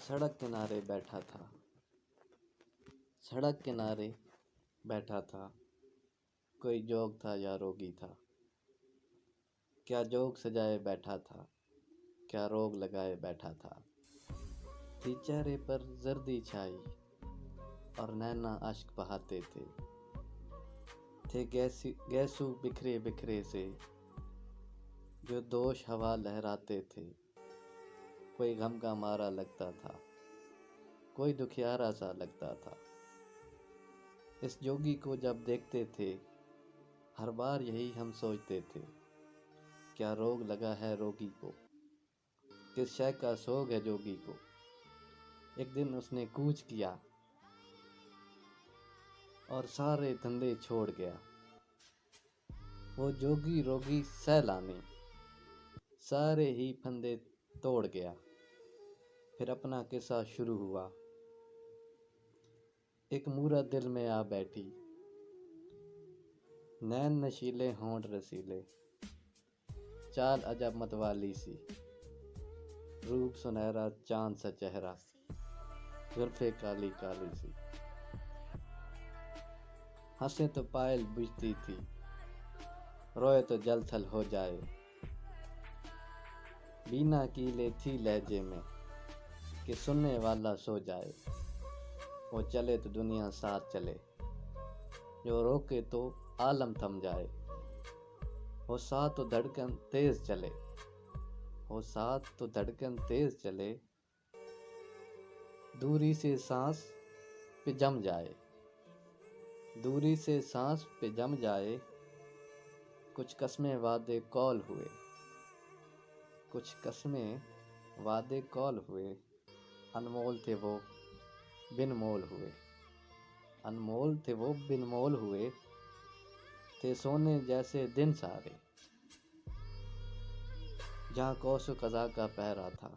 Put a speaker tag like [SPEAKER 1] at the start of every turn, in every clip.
[SPEAKER 1] सड़क किनारे बैठा था, सड़क किनारे बैठा था, कोई जोग था या रोगी था। क्या जोग सजाए बैठा था, क्या रोग लगाए बैठा था। थी चेहरे पर जर्दी छाई और नैना अश्क बहाते थे गैसू बिखरे बिखरे से जो दोष हवा लहराते थे। कोई गम का मारा लगता था, कोई दुखियारा सा लगता था। इस जोगी को जब देखते थे, हर बार यही हम सोचते थे, क्या रोग लगा है रोगी को, किस शय का सोग है जोगी को। एक दिन उसने कूच किया और सारे धंधे छोड़ गया। वो जोगी रोगी सैलानी सारे ही फंदे तोड़ गया। फिर अपना किस्सा शुरू हुआ। एक मूरत दिल में आ बैठी, नैन नशीले होंठ रसीले, चाल अजब मतवाली सी, रूप सुनहरा चांद सा चेहरा, जुल्फे काली काली सी। हंसे तो पायल बुझती थी, रोए तो जल थल हो जाए। बीना कीले थी लहजे में कि सुनने वाला सो जाए। वो चले तो दुनिया साथ चले, जो रोके तो आलम थम जाए। हो साथ तो धड़कन तेज चले, हो साथ तो धड़कन तेज चले, दूरी से सांस पे जम जाए, दूरी से सांस पे जम जाए। कुछ कस्में वादे कौल हुए, कुछ कस्में वादे कौल हुए। अनमोल थे वो बिन मोल हुए, अनमोल थे वो बिन मोल हुए। थे सोने जैसे दिन सारे, जहाँ कौसो कज़ा का पहरा था।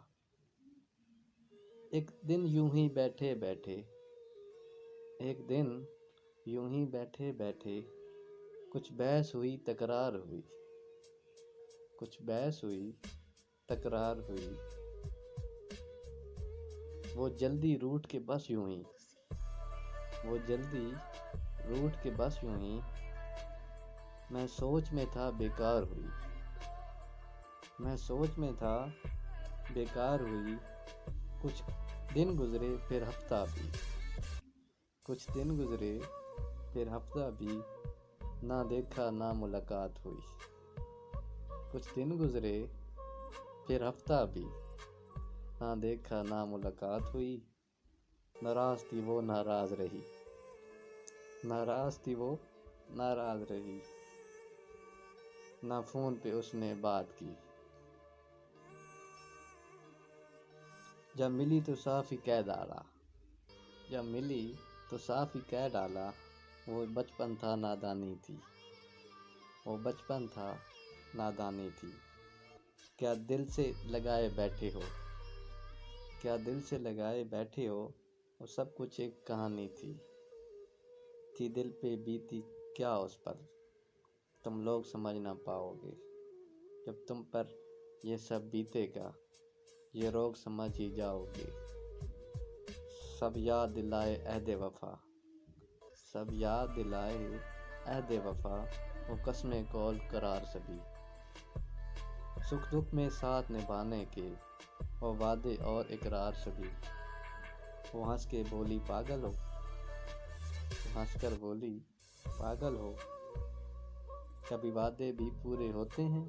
[SPEAKER 1] एक दिन यूं ही बैठे बैठे, एक दिन यूं ही बैठे बैठे, कुछ बहस हुई तकरार हुई, कुछ बहस हुई तकरार हुई। वो जल्दी रूठ के बस यूं ही, वो जल्दी रूठ के बस यूं ही। मैं सोच में था बेकार हुई, मैं सोच में था बेकार हुई। कुछ दिन गुजरे फिर हफ्ता भी, कुछ दिन गुजरे फिर हफ्ता भी, ना देखा ना मुलाकात हुई। कुछ दिन गुजरे फिर हफ्ता भी, ना देखा ना मुलाकात हुई। नाराज थी वो नाराज रही, नाराज थी वो नाराज रही। ना फोन पे उसने बात की, जब मिली तो साफ ही कह डाला, जब मिली तो साफ ही कह डाला। वो बचपन था नादानी थी, वो बचपन था नादानी थी। क्या दिल से लगाए बैठे हो, क्या दिल से लगाए बैठे हो। वो सब कुछ एक कहानी थी दिल पे बीती क्या उस पर, तुम लोग समझ ना पाओगे। जब तुम पर ये सब बीतेगा, ये रोग समझ ही जाओगे। सब याद दिलाए अहदे वफा, सब याद दिलाए अहदे वफा। वो कस्में कौल करार सभी, सुख दुख में साथ निभाने के वो वादे और इकरार सभी। वो हंस के बोली पागल हो, हंस कर बोली पागल हो। कभी वादे भी पूरे होते हैं,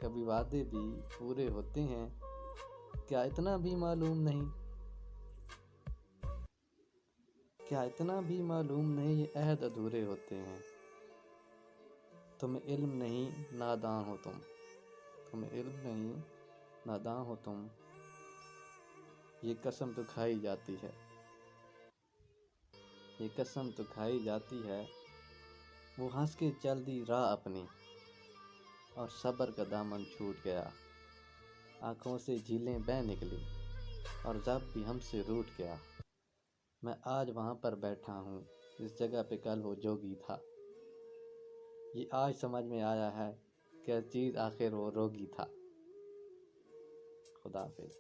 [SPEAKER 1] कभी वादे भी पूरे होते हैं। क्या इतना भी मालूम नहीं, क्या इतना भी मालूम नहीं, ये अहद अधूरे होते हैं। तुम्हें इल्म नहीं नादान हो तुम, तुम्हें इल्म नहीं नादान हो तुम। ये कसम तो खाई जाती है, ये कसम तो खाई जाती है। वो हंस के चल दी राह अपनी और सब्र का दामन छूट गया। आंखों से झीलें बह निकली और जब भी हमसे रूठ गया। मैं आज वहाँ पर बैठा हूँ जिस जगह पे कल वो जोगी था। ये आज समझ में आया है क्या चीज़ आखिर वो रोगी था। खुदा हाफिज़।